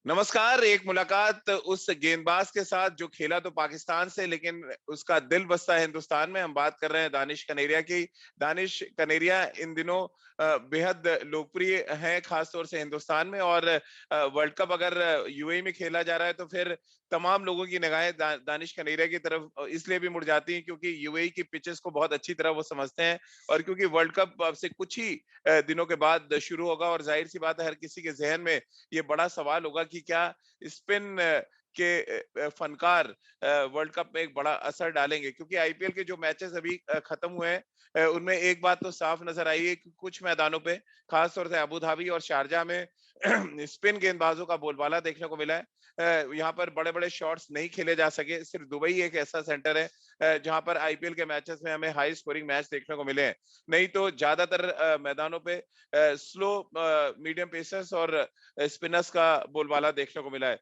नमस्कार। एक मुलाकात उस गेंदबाज के साथ जो खेला तो पाकिस्तान से, लेकिन उसका दिल बसता है हिंदुस्तान में। हम बात कर रहे हैं दानिश कनेरिया की। दानिश कनेरिया इन दिनों बेहद लोकप्रिय हैं, खासतौर से हिंदुस्तान में। और वर्ल्ड कप अगर यूएई में खेला जा रहा है तो फिर तमाम लोगों की निगाहें दानिश कनेरिया की तरफ इसलिए भी मुड़ जाती हैं क्योंकि यूएई की पिचेस को बहुत अच्छी तरह वो समझते हैं, और क्योंकि वर्ल्ड कप अब से कुछ ही दिनों के बाद शुरू होगा। और जाहिर सी बात है, हर किसी के जहन में ये बड़ा सवाल होगा कि क्या स्पिन के फनकार वर्ल्ड कप में एक बड़ा असर डालेंगे। क्योंकि आईपीएल के जो मैचेस अभी खत्म हुए हैं उनमें एक बात तो साफ नजर आई है कि कुछ मैदानों पे, खासतौर से अबू धाबी और शारजा में स्पिन गेंदबाजों का बोलबाला देखने को मिला है। यहाँ पर बड़े बड़े शॉट्स नहीं खेले जा सके। सिर्फ दुबई एक ऐसा सेंटर है जहां पर आईपीएल के मैचेस में हमें हाई स्कोरिंग मैच देखने को मिले हैं। नहीं तो ज्यादातर मैदानों पे स्लो मीडियम पेसर्स और स्पिनर्स का बोलबाला देखने को मिला है।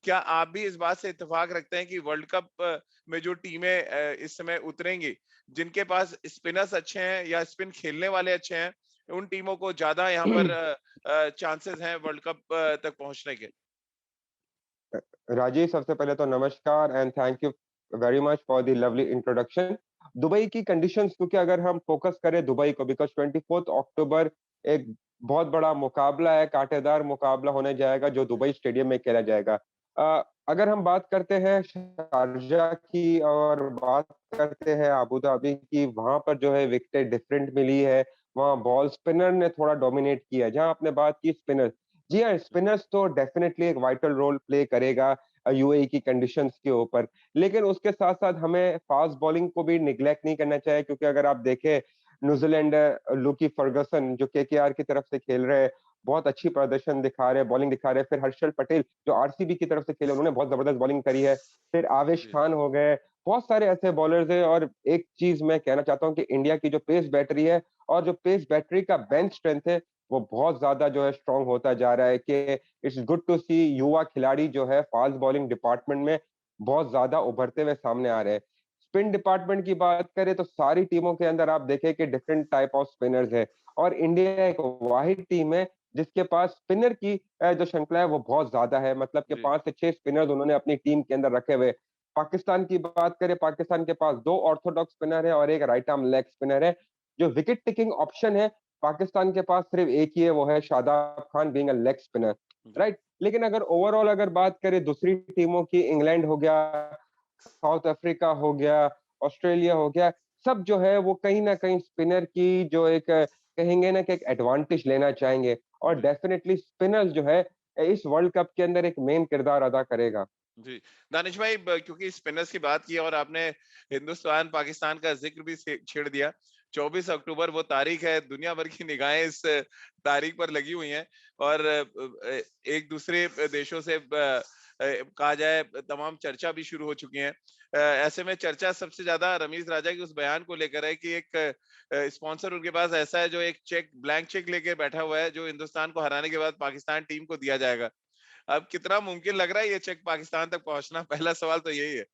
क्या आप भी इस बात से इत्तेफाक रखते हैं कि वर्ल्ड कप में जो टीमें इस समय उतरेंगी, जिनके पास स्पिनर्स अच्छे हैं या स्पिन खेलने वाले अच्छे हैं, उन टीमों को ज्यादा यहाँ पर चांसेस हैं वर्ल्ड कप तक पहुंचने के? राजीव, सबसे पहले तो नमस्कार and thank you very much for the lovely introduction. Dubai की कंडीशंस, क्योंकि अगर हम फोकस करें दुबई को, बिकॉज 24 अक्टूबर एक बहुत बड़ा मुकाबला है, कांटेदार मुकाबला होने जाएगा जो दुबई स्टेडियम में खेला जाएगा। अगर हम बात करते हैं शारजा की और बात करते हैं अबू धाबी की, वहां पर जो है विकेटें डिफरेंट मिली है। वहां बॉल स्पिनर ने थोड़ा डोमिनेट किया है। जहां आपने बात की स्पिनर, जी हाँ, स्पिनर्स तो डेफिनेटली एक वाइटल रोल प्ले करेगा यूएई की कंडीशंस के ऊपर। लेकिन उसके साथ साथ हमें फास्ट बॉलिंग को भी निग्लेक्ट नहीं करना चाहिए, क्योंकि अगर आप देखें न्यूजीलैंड, लुकी फर्गसन जो केकेआर की तरफ से खेल रहे हैं, बहुत अच्छी प्रदर्शन दिखा रहे हैं, बॉलिंग दिखा रहे हैं। फिर हर्षल पटेल जो आरसीबी की तरफ से खेले, उन्होंने बहुत जबरदस्त बॉलिंग करी है। फिर आवेश जी। खान हो गए, बहुत सारे ऐसे बॉलर्स हैं। और एक चीज मैं कहना चाहता हूँ कि इंडिया की जो पेस बैटरी है और जो पेस बैटरी का बेंच स्ट्रेंथ है, वो बहुत ज्यादा जो है स्ट्रांग होता जा रहा है। कि इट्स गुड टू सी युवा खिलाड़ी जो है फास्ट बॉलिंग डिपार्टमेंट में बहुत ज्यादा उभरते हुए सामने आ रहे हैं। स्पिन डिपार्टमेंट की बात करें तो सारी टीमों के अंदर आप देखें कि डिफरेंट टाइप ऑफ स्पिनर्स है, और इंडिया एक वाहिद टीम है जिसके पास स्पिनर की जो श्रृंखला है वो बहुत ज्यादा है। मतलब कि जी। 5 से 6 स्पिनर्स उन्होंने अपनी टीम के अंदर रखे हुए। पाकिस्तान की बात करें, पाकिस्तान के पास 2 ऑर्थोडॉक्स स्पिनर है और एक राइट आर्म लेग स्पिनर है। जो विकेट टेकिंग ऑप्शन है, पाकिस्तान के पास सिर्फ एक ही है, वो है Shadab Khan being a leg spinner, जी। राइट। लेकिन अगर ओवरऑल अगर बात करें दूसरी टीमों की, इंग्लैंड हो गया, साउथ अफ्रीका हो गया, ऑस्ट्रेलिया हो गया, सब जो है वो कहीं ना कहीं स्पिनर की जो एक कहेंगे ना कि एक एडवांटेज लेना चाहेंगे। और जी। डेफिनेटली स्पिनर्स जो है इस वर्ल्ड कप के अंदर एक मेन किरदार अदा करेगा। जी। दानिश भाई, क्योंकि स्पिनर्स की बात की और आपने हिंदुस्तान पाकिस्तान का जिक्र भी छेड़ दिया। 24 अक्टूबर वो तारीख है, दुनिया भर की निगाहें इस तारीख पर लगी हुई हैं। और एक दूसरे देशों से कहा जाए तमाम चर्चा भी शुरू हो चुकी है। ऐसे में चर्चा सबसे ज्यादा रमीज राजा के उस बयान को लेकर है कि एक स्पॉन्सर उनके पास ऐसा है जो एक चेक, ब्लैंक चेक लेके बैठा हुआ है, जो हिंदुस्तान को हराने के बाद पाकिस्तान टीम को दिया जाएगा। अब कितना मुमकिन लग रहा है ये चेक पाकिस्तान तक पहुंचना? पहला सवाल तो यही है।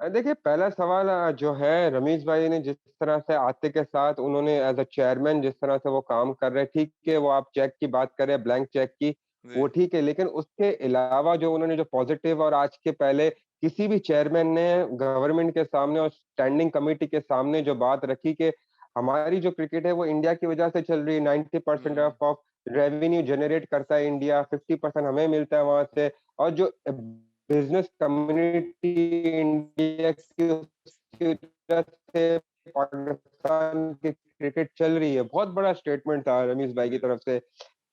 देखिए, पहला सवाल जो है, रमीज भाई ने जिस तरह से आते के साथ उन्होंने एज अ चेयरमैन जिस तरह से वो काम कर रहे हैं, ठीक है, वो आप चेक की बात करें, ब्लैंक चेक की, जी। वो ठीक है। लेकिन उसके अलावा जो उन्होंने जो पॉजिटिव, और आज के पहले किसी भी चेयरमैन ने गवर्नमेंट के सामने और स्टैंडिंग कमेटी के सामने जो बात रखी कि हमारी जो क्रिकेट है वो इंडिया की वजह से चल रही है। 90% हम्म। ऑफ रेवेन्यू जनरेट करता है इंडिया, 50% हमें मिलता है वहां से। और जो बिजनेस कम्युनिटी इंडिया की, उसकी वजह से पाकिस्तान की क्रिकेट चल रही है। बहुत बड़ा स्टेटमेंट था रमीज भाई की जी। तरफ से।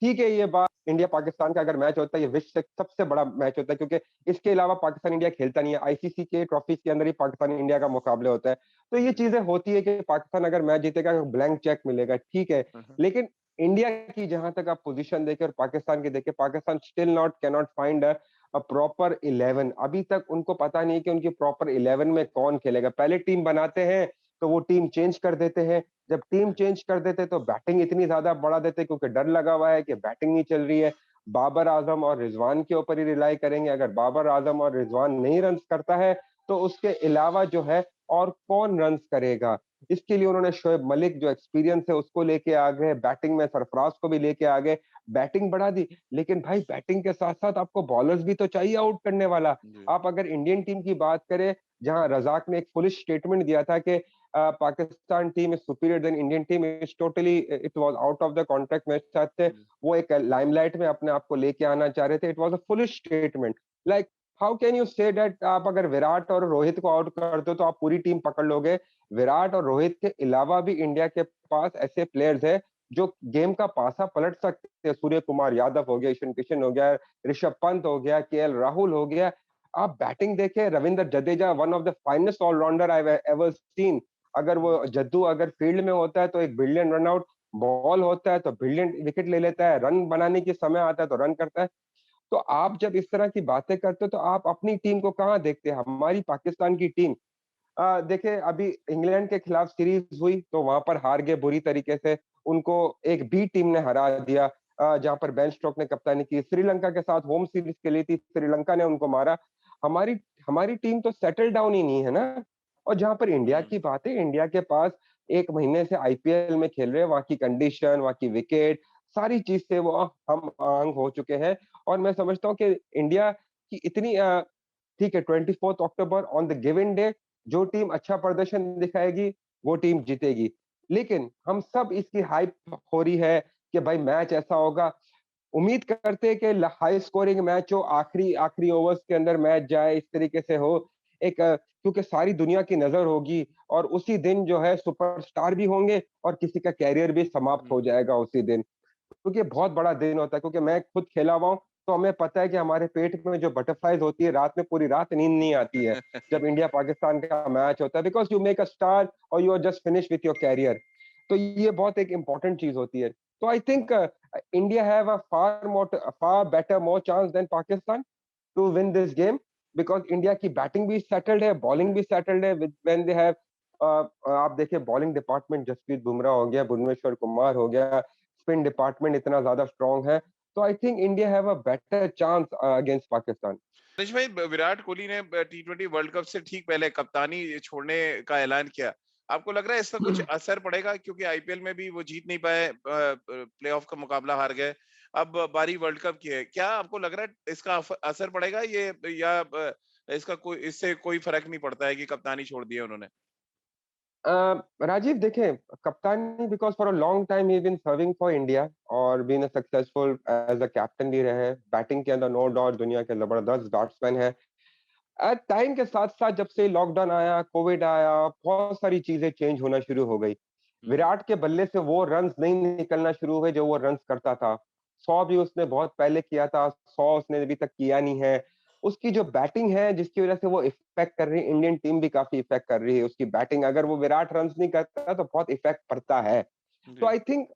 ठीक है, ये बात, इंडिया पाकिस्तान का अगर मैच होता है ये विश्व से सबसे बड़ा मैच होता है, क्योंकि इसके अलावा पाकिस्तान इंडिया खेलता नहीं है। आईसीसी के ट्रॉफीज के अंदर ही पाकिस्तान इंडिया का मुकाबले होता है। तो ये जी। चीजें होती है कि पाकिस्तान अगर मैच जीतेगा ब्लैंक चेक मिलेगा, ठीक है। हम्म। लेकिन इंडिया की जहां तक आप पोजीशन देखें और पाकिस्तान की देखें, Pakistan still not cannot find proper 11। अभी तक उनको पता नहीं कि उनकी प्रॉपर 11 में कौन खेलेगा। पहले टीम बनाते हैं तो वो टीम चेंज कर देते हैं। जब टीम चेंज कर देते तो बैटिंग इतनी ज्यादा बढ़ा देते, क्योंकि डर लगा हुआ है कि बैटिंग नहीं चल रही है। बाबर आजम और रिजवान के ऊपर ही रिलाई करेंगे। अगर बाबर आजम और रिजवान नहीं रन करता है तो उसके अलावा जो है और कौन रन करेगा। इसके लिए उन्होंने शोएब मलिक जो एक्सपीरियंस है उसको लेके आ गए, बैटिंग में सरफराज को भी लेके आ गए, बैटिंग बढ़ा दी। लेकिन भाई बैटिंग के साथ-साथ आपको बॉलर्स भी तो चाहिए आउट करने वाला। जी। आप अगर इंडियन टीम की बात करें, जहां रज़ाक ने एक फुलिश स्टेटमेंट दिया था कि Pakistan team is superior than Indian team, is totally it was out of the context मेरे साथ से। जी। वो एक लाइमलाइट में अपने आप को लेके आना चाह रहे थे। It was a foolish statement. Like how can you say that आप अगर विराट और रोहित को आउट कर दो तो आप पूरी टीम पकड़ लोगे। विराट और रोहित के अलावा भी इंडिया के पास ऐसे प्लेयर्स हैं जो गेम का पासा पलट सकते हैं। सूर्य कुमार यादव हो गया, ईशान किशन हो गया, ऋषभ पंत हो गया, केएल राहुल हो गया। आप बैटिंग देखें, Ravindra Jadeja one of the finest allrounder I have ever seen. अगर वो जद्दू अगर फील्ड में होता है तो एक ब्रिलियंट रन आउट, बॉल होता है तो ब्रिलियंट विकेट ले लेता है, रन बनाने के समय आता है तो रन करता है। तो आप जब इस तरह की बातें करते हो तो आप अपनी टीम को कहाँ देखते हैं? हमारी पाकिस्तान की टीम देखिए अभी इंग्लैंड के खिलाफ सीरीज हुई तो वहां पर हार गए बुरी तरीके से। उनको एक बी टीम ने हरा दिया, जहां पर बेन स्टोक ने कप्तानी की। श्रीलंका के साथ होम सीरीज खेली थी, श्रीलंका ने उनको मारा। हमारी हमारी टीम तो सेटल डाउन ही नहीं है ना। और जहां पर इंडिया हुँ। की बात है, इंडिया के पास 1 महीने से आईपीएल में खेल रहे हैं, वहां की कंडीशन, वहां की विकेट, सारी चीज से वो हम आंग हो चुके हैं। और मैं समझता हूँ कि इंडिया की इतनी ठीक है, 24 अक्टूबर ऑन द गिवन डे जो टीम अच्छा प्रदर्शन दिखाएगी, वो टीम जीतेगी। लेकिन हम सब इसकी हाइप हो रही है कि भाई मैच ऐसा होगा। उम्मीद करते हैं कि हाई स्कोरिंग मैच हो, आखिरी आखिरी ओवर्स के अंदर मैच जाए, इस तरीके से हो। एक क्योंकि सारी दुनिया की नज़र होगी और उसी दिन जो है सुपरस्टार भी होंगे और किसी का करियर भी समाप्त हो हुँ। जाएगा उसी दिन। क्योंकि बहुत बड़ा दिन होता है, क्योंकि मैं खुद खेला हुआ हूँ, तो हमें पता है कि हमारे पेट में जो बटरफ्लाइज़ होती है, रात में पूरी रात नींद नहीं आती है, जब इंडिया-पाकिस्तान का मैच होता है, because you make a star और you are just finished with your career. तो ये बहुत एक इम्पोर्टेंट चीज़ होती है। तो I think India have a far better more chance than Pakistan to win this game, because India की बैटिंग भी सेटल्ड है, बॉलिंग भी सेटल्ड है विद व्हेन दे हैव आप देखिए बॉलिंग डिपार्टमेंट जसप्रीत बुमराह हो गया, भुवनेश्वर कुमार हो गया, स्पिन डिपार्टमेंट इतना ज़्यादा स्ट्रॉन्ग है, तो I think India have a better chance against Pakistan. निश भाई, विराट कोहली ने टी20 वर्ल्ड कप से ठीक पहले कप्तानी छोड़ने का ऐलान किया। आपको लग रहा है इसका कुछ असर पड़ेगा, क्योंकि आईपीएल में भी वो जीत नहीं पाए, प्लेऑफ का मुकाबला हार गए। अब बारी वर्ल्ड कप की है। क्या आपको लग रहा है इसका असर पड़ेगा ये, या इसका कोई, इससे कोई फर्क नहीं पड़ता है कि कप्तानी छोड़ दी है उन्होंने? राजीव देखें, कप्तानी because for a long time he been serving for India और been a successful as a captain भी रहे हैं। बैटिंग के अंदर नो डाउट दुनिया के ज़बरदस्त बैट्समैन हैं। टाइम के साथ-साथ जब से लॉकडाउन आया, कोविड आया, बहुत सारी चीज़ें चेंज होना शुरू हो गई। हुँ। विराट के बल्ले से वो रन्स नहीं निकलना शुरू हुए जो वो रन्स करता था। 100 भी उसने बहुत पहले किया था, 100 उसने अभी तक किया नहीं है। उसकी जो बैटिंग है जिसकी वज़ह से वो इफ़ेक्ट कर रही है, इंडियन टीम भी काफ़ी इफ़ेक्ट कर रही है उसकी बैटिंग। अगर वो विराट रन्स नहीं करता तो बहुत इफ़ेक्ट पड़ता है। तो जी। आई थिंक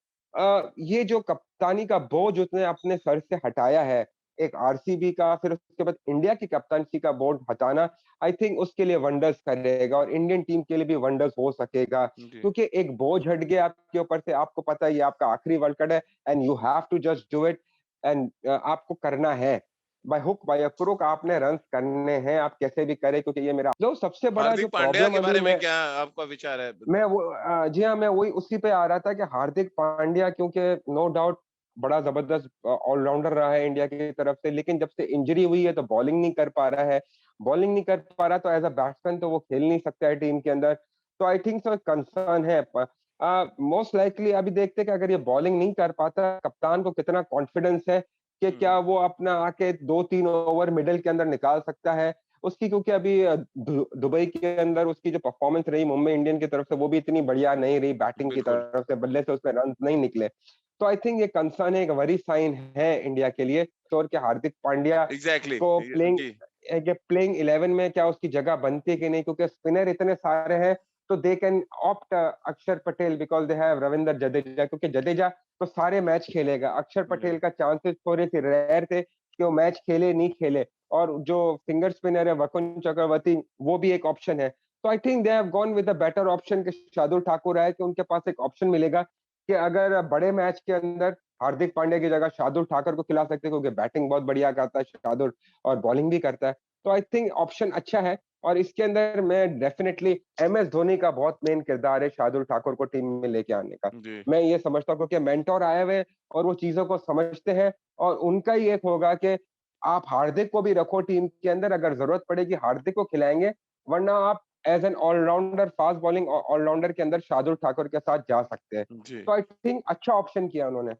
ये जो कप्तानी का बोझ उसने अपने सर से हटाया है, एक आरसीबी का, फिर उसके बाद इंडिया की कप्तानसी का बोझ हटाना, आई थिंक उसके लिए वंडर्स करेगा और इंडियन टीम के लिए भी वंडर्स हो सकेगा। जी। क्योंकि एक बोझ हट गया आपके ऊपर से, आपको पता है ये आपका आखिरी वर्ल्ड कप है and you have to just do it and आपको करना है। बाय हुक बाय क्रुक आपने रन्स करने हैं, आप कैसे भी करें, क्योंकि ये मेरा जो सबसे बड़ा जो हार्दिक पांड्या प्रॉब्लम के अभी बारे में मैं क्या आपका विचार है? मैं वो जी हाँ, मैं वही उसी पे आ रहा था कि हार्दिक पांड्या क्योंकि नो डाउट बड़ा ज़बरदस्त ऑलराउंडर रहा है इंडिया की तरफ से, लेकिन जब से इंजरी हुई है तो बॉलिंग नहीं कर पा रहा है। बॉलिंग नहीं कर पा रहा तो एज़ अ बैट्समैन तो वो खेल नहीं सकता है टीम के अंदर। तो आई थिंक सो कंसर्न है। मोस्ट लाइकली अभी देखते हैं कि अगर ये बॉलिंग नहीं कर पाता, कप्तान को कितना कॉन्फिडेंस है कि क्या हुँ। वो अपना आके 2-3 ओवर मिडल के अंदर निकाल सकता है। उसकी क्योंकि अभी दुबई के अंदर उसकी जो परफॉर्मेंस रही मुंबई इंडियन की तरफ से वो भी इतनी बढ़िया नहीं रही बैटिंग की बिल्कुल। तरफ से, बल्ले से उसमें रन नहीं निकले। तो आई थिंक ये कंसर्न है, एक वरी साइन है इंडिया के लिए और कि हार्दिक पांड्या एग्ज़ैक्टली। को जी। प्लेइंग 11 में क्या उसकी जगह बनती है कि नहीं, क्योंकि स्पिनर इतने सारे हैं तो दे कैन ऑप्ट अक्षर Patel because they have Ravindra Jadeja, क्योंकि जडेजा तो सारे मैच खेलेगा। अक्षर जी। पटेल का चांसेस थोड़े से रेयर थे कि वो मैच खेले, नहीं खेले। और जो फिंगर स्पिनर है वरुण चक्रवर्ती, वो भी एक ऑप्शन है। तो I think they have gone with a better option कि शार्दुल ठाकुर आए कि उनके पास एक ऑप्शन मिलेगा कि अगर बड़े मैच के अंदर हार्दिक पांड्या की जगह शार्दुल ठाकुर को खिला सकते हैं, क्योंकि बैटिंग बहुत बढ़िया करता है शार्दुल और बॉलिंग भी करता है। तो आई थिंक ऑप्शन अच्छा है। और इसके अंदर मैं डेफिनिटली एमएस धोनी का बहुत मेन किरदार है शार्दुल ठाकुर को टीम में लेके आने का। जी, मैं ये समझता हूँ क्योंकि मेंटर आए हुए हैं और वो चीज़ों को समझते हैं और उनका ही एक होगा कि आप हार्दिक को भी रखो टीम के अंदर, अगर ज़रूरत पड़ेगी हार्दिक को खिलाएँगे, वरना आप as an allrounder fast bowling allrounder के अंदर शार्दुल ठाकुर के साथ जा सकते हैं। जी। तो आई थिंक अच्छा ऑप्शन किया उन्होंने।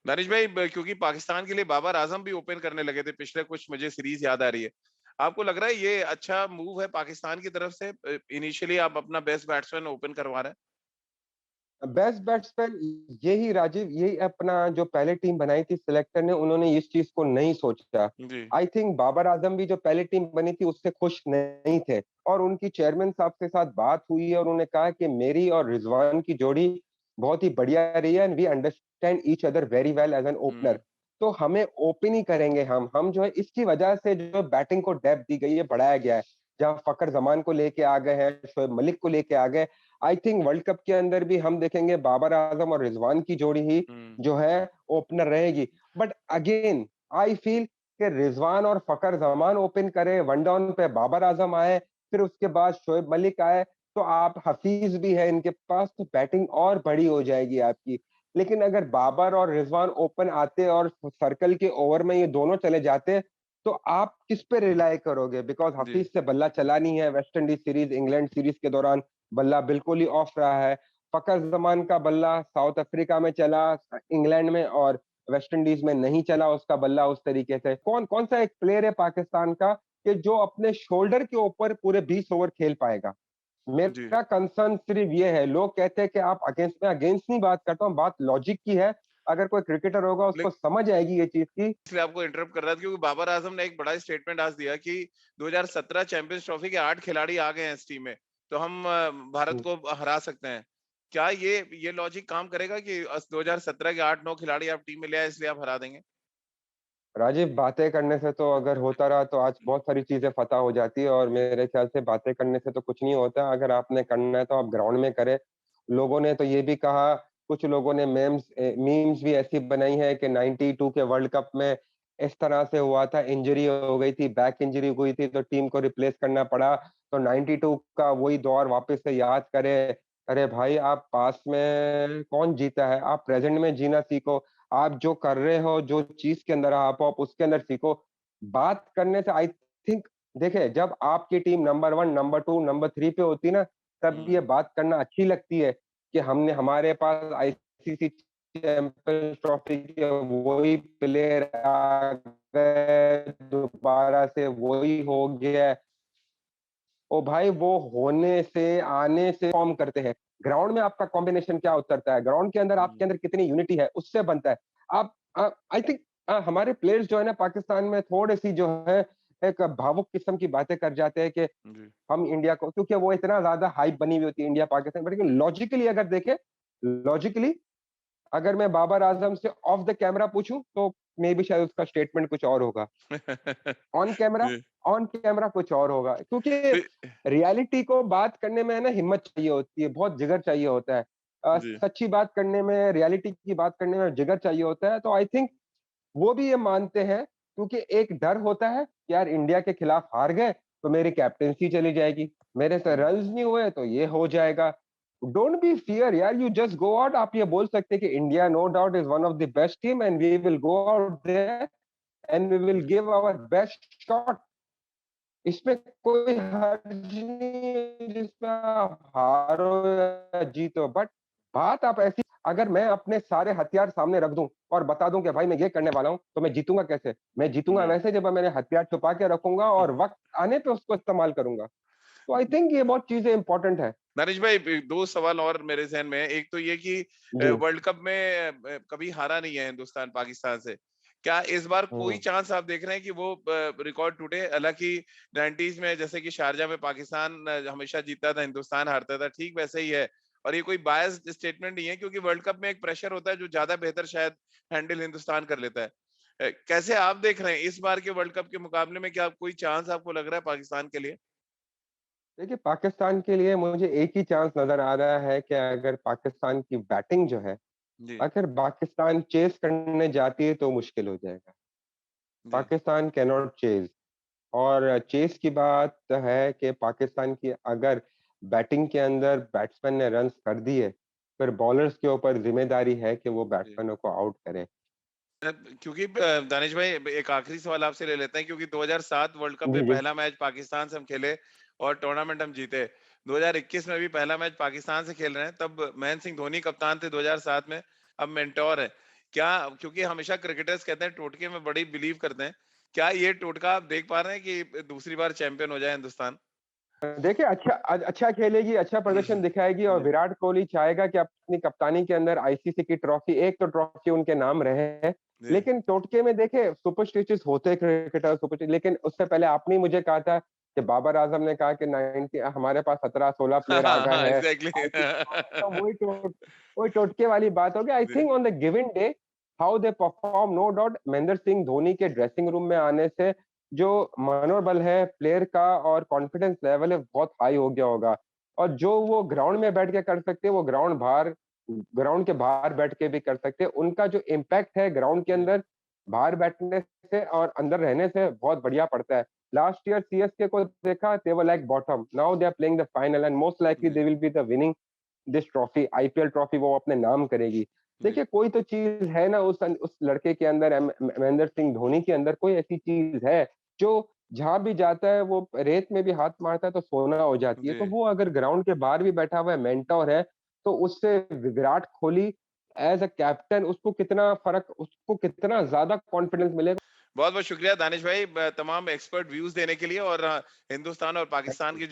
दानिश भाई क्योंकि पाकिस्तान के लिए बाबर आजम भी ओपन करने लगे थे पिछले कुछ, मुझे सीरीज याद आ रही है। आपको लग रहा है ये अच्छा मूव है पाकिस्तान की तरफ से, इनिशियली आप अपना बेस्ट बैट्समैन ओपन करवा रहे बेस्ट बैट्समैन यही राजीव, यही अपना जो पहले टीम बनाई थी सिलेक्टर ने, उन्होंने इस चीज़ को नहीं सोचा। हैं? जी, आई थिंक बाबर आज़म भी जो पहले टीम बनी थी उससे खुश नहीं थे और उनकी चेयरमैन साहब के साथ बात हुई और उन्होंने कहा कि मेरी और रिजवान की जोड़ी बहुत ही बढ़िया रही है and we understand each other very well as an opener. हुँ, तो हमें ओपन ही करेंगे हम जो है इसकी वजह से जो बैटिंग को डेप्थ दी गई है, बढ़ाया गया है। जहाँ फ़खर ज़मान को लेके आ गए हैं, शोएब मलिक को लेके आ गए, आई थिंक वर्ल्ड कप के अंदर भी हम देखेंगे बाबर आजम और रिजवान की जोड़ी ही हुँ, जो है ओपनर रहेगी। बट अगेन आई फील कि रिजवान और फकर जमान ओपन करे, वन डाउन पे बाबर आजम आए, फिर उसके बाद शोएब मलिक आए, तो आप हफीज भी है इनके पास, तो बैटिंग और बड़ी हो जाएगी आपकी। लेकिन अगर बाबर और रिजवान ओपन आते और सर्कल के ओवर में ये दोनों चले जाते, तो आप किस पे रिलाय करोगे? बिकॉज़ जी, हफीज से बल्ला चला नहीं है West Indies series, England series के दौरान बल्ला बिल्कुल ही ऑफ रहा है। फ़खर ज़मान का बल्ला साउथ अफ्रीका में चला, इंग्लैंड में और वेस्ट इंडीज़ में नहीं चला उसका बल्ला उस तरीके से। कौन-कौन सा एक प्लेयर है पाकिस्तान का कि जो अपने शोल्डर के ऊपर पूरे 20 ओवर खेल पाएगा? जी। मेरा कंसर्न सिर्फ़ ये है, लोग कहते हैं कि आप अगेंस्ट, मैं अगेंस्ट नहीं बात करता हूँ, बात लॉजिक की है। अगर कोई क्रिकेटर होगा उसको समझ आएगी ये चीज़ कि इसलिए आपको इंटरप्ट कर रहा था क्योंकि बाबर आजम ने एक बड़ा स्टेटमेंट आज दिया कि 2017 चैंपियंस ट्रॉफी के 8 खिलाड़ी आ गए हैं इस टीम में, तो हम भारत हुँ। को हरा सकते हैं। क्या ये लॉजिक काम करेगा कि 2017 के 8-9 खिलाड़ी आप टीम में ले आए इसलिए आप हरा देंगे? राजीव, बातें करने से तो अगर होता रहा तो आज बहुत सारी चीज़ें फ़तह हो जाती है और जी, मेरे ख़्याल से बातें करने से तो कुछ नहीं होता। अगर आपने करना है तो आप ग्राउंड में करें। लोगों ने तो ये भी कहा, कुछ लोगों ने मीम्स भी ऐसी बनाई है कि 92 के वर्ल्ड कप में इस तरह से हुआ था, इंजरी हो गई थी, बैक इंजरी हुई थी तो टीम को रिप्लेस करना पड़ा। तो 92 का वही दौर वापस से याद करें। अरे भाई, आप पास्ट में कौन जीता है? आप प्रेज़ेंट में जीना सीखो। आप जो कर रहे हो, जो चीज़ के अंदर आप उसके अंदर सीखो। बात करने से आई थिंक, देखिए, जब आपकी टीम नंबर 1, नंबर 2, नंबर 3 पे होती है ना, तब ये हुँ। बात करना अच्छी लगती है कि हमने हमारे पास आईसीसी चैंपियंस ट्रॉफी के वही प्लेयर आ गए, दोबारा से वही हो गया। ओ भाई, वो होने से, आने से फ़ॉर्म करते हैं। ग्राउंड में आपका कॉम्बिनेशन क्या उतरता है, ग्राउंड के अंदर आपके हुँ, अंदर कितनी यूनिटी है, उससे बनता है। आप आई थिंक हमारे प्लेयर्स जो है ना पाकिस्तान में थोड़ी-सी जो है एक भावुक किस्म की बातें कर जाते हैं कि जी, हम इंडिया को, क्योंकि वो इतना ज़्यादा हाइप बनी हुई होती है इंडिया-पाकिस्तान, बट लेकिन लॉजिकली अगर देखें, लॉजिकली अगर मैं बाबर आज़म से ऑफ द कैमरा पूछूँ, तो मे बी शायद उसका स्टेटमेंट कुछ और होगा। ऑन कैमरा जी, ऑन कैमरा कुछ और होगा, क्योंकि तो रियलिटी को बात करने में है ना हिम्मत चाहिए होती है, बहुत जिगर चाहिए होता है। जी, सच्ची बात करने में, रियलिटी की बात करने में जिगर चाहिए होता है, तो आई थिंक वो भी ये मानते हैं, क्योंकि एक डर होता है कि यार इंडिया के खिलाफ हार गए, तो मेरी कैप्टेंसी चली जाएगी, मेरे से हुँ। रन्स नहीं हुए तो ये हो जाएगा। डोंट बी फियर यार, यू जस्ट गो आउट, आप ये बोल सकते हैं कि India no doubt is one of the best team and we will go out there and we will give our best shot. इसमें कोई हर्ज नहीं है जिसमें आप हारो या जीतो, बट बात आप ऐसी, अगर मैं अपने सारे हथियार सामने रख दूं और बता दूं कि भाई मैं ये करने वाला हूं, तो मैं जीतूंगा कैसे? मैं जीतूंगा जी। वैसे जब मैं मेरे हथियार छुपा के रखूंगा और वक्त आने पे उसको इस्तेमाल करूंगा। तो आई थिंक ये बहुत चीजें इंपॉर्टेंट है। नरेश भाई 2 सवाल और मेरे ज़हन में है। एक तो ये कि जी। वर्ल्ड कप में कभी हारा नहीं है हिंदुस्तान पाकिस्तान से। क्या इस बार कोई हम्म। चांस आप देख रहे हैं कि वो रिकॉर्ड टूटे? हालाँकि 90s में जैसे कि शारजाह में पाकिस्तान हमेशा जीतता था, हिंदुस्तान हारता था, ठीक वैसे ही है। और ये कोई बायस्ड स्टेटमेंट नहीं है क्योंकि वर्ल्ड कप में एक प्रेशर होता है जो ज़्यादा बेहतर शायद हैंडल हिंदुस्तान कर लेता है। कैसे आप देख रहे हैं इस बार के वर्ल्ड कप के मुकाबले में क्या कोई चांस आपको लग रहा है पाकिस्तान के लिए? देखिए, पाकिस्तान के लिए मुझे एक ही चांस नजर आ रहा है कि अगर पाकिस्तान की बैटिंग जो है, जी, अगर पाकिस्तान चेस करने जाती है तो मुश्किल हो जाएगा। जी। Pakistan can not chase. और चेस की बात है कि पाकिस्तान की अगर बैटिंग के अंदर बैट्समैन ने रन्स कर दिए, फिर बॉलर्स के ऊपर ज़िम्मेदारी है कि वो जी। बैट्समैनों को आउट करें। क्योंकि दानिश भाई एक आखिरी सवाल आपसे ले लेते हैं क्योंकि 2007 वर्ल्ड कप में जी, जी। पहला मैच पाकिस्तान से हम खेले और टूर्नामेंट हम जीते। 2021 में भी पहला मैच पाकिस्तान से खेल रहे हैं, तब महेंद्र सिंह धोनी कप्तान थे 2007 में, अब मेंटोर हैं। क्या क्योंकि हमेशा क्रिकेटर्स कहते हैं टोटके में बड़ी बिलीव करते हैं। क्या ये टोटका आप देख पा रहे हैं कि दूसरी बार चैंपियन हो जाए हिंदुस्तान? देखिए अच्छा खेलेगी, अच्छा प्रदर्शन दिखाएगी और जी, विराट कोहली चाहेगा कि अपनी कप्तानी के अंदर आईसीसी की ट्रॉफी एक तो ट्रॉफी उनके नाम रहे। जी। लेकिन टोटके में देखिए सुपरस्टिशियस होते हैं क्रिकेटर लेकिन उससे पहले आपने ही मुझे कहा था कि बाबर आज़म ने कहा कि 90 हमारे पास 17-16 हाँ, प्लेयर आ हाँ, गए हाँ, हैं। एग्ज़ैक्टली। तो वही टोटके वाली बात हो गई। आई जी, think on the given day how they perform no doubt Mahendra Singh Dhoni के ड्रेसिंग रूम में आने से जो मनोबल है प्लेयर का और कॉन्फिडेंस लेवल है बहुत हाई हो गया होगा। और जो वो ग्राउंड में बैठ के कर सकते हैं वो ग्राउंड के बाहर बैठ के भी कर सकते हैं। उनका जो इम्पैक्ट है ग्राउंड के जी, अंदर बाहर बैठने से और अंदर रहने से बहुत बढ़िया पड़ता है। लास्ट ईयर सीएसके को देखा they were like bottom, now they are playing the final and most likely जी, they will be the winning this trophy, IPL trophy वो अपने नाम करेगी। जी, देखिए कोई तो चीज़ है ना उस लड़के के अंदर महेंद्र सिंह धोनी के अंदर कोई ऐसी चीज़ है, जो जहाँ भी जाता है वो रेत में भी हाथ मारता है तो सोना हो जाती है। जी। तो वो अगर ग्राउंड के बाहर भी बैठा हुआ है, मेंटर है, तो उससे Virat Kohli as a captain उसको कितना ज़्यादा कॉन्फिडेंस मिलेगा। बहुत-बहुत शुक्रिया दानिश भाई तमाम एक्सपर्ट व्यूज़ देने के लिए और हिंदुस्तान और थैंक पाकिस्तान यू। के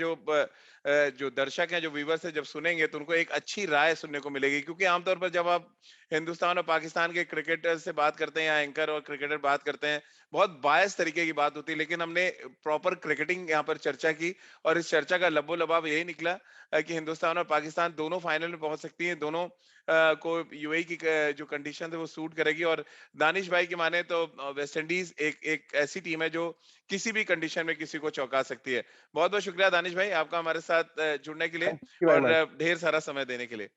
जो दर्शक हैं, जो व्यूअर्स हैं, जब सुनेंगे तो उनको एक अच्छी राय सुनने को मिलेगी क्योंकि आमतौर पर जब आप हिंदुस्तान और पाकिस्तान के क्रिकेटर से बात करते हैं या एंकर और क्रिकेटर बात करते हैं, बहुत बायस तरीके की बात होती है, लेकिन हमने प्रॉपर क्रिकेटिंग यहाँ पर चर्चा की और इस चर्चा का लबो-लबाब यही निकला कि हिंदुस्तान और पाकिस्तान दोनों फाइनल में पहुँच सकती हैं, दोनों को यूएई की जो कंडीशन है वो सूट करेगी और दानिश भाई की माने तो वेस्ट इंडीज एक एक ऐसी टीम है जो किसी भी कंडीशन में किसी को चौंका सकती है। बहुत-बहुत शुक्रिया दानिश भाई आपका हमारे साथ जुड़ने के लिए थैंक यू वेरी और मच। ढेर सारा समय देने के लिए।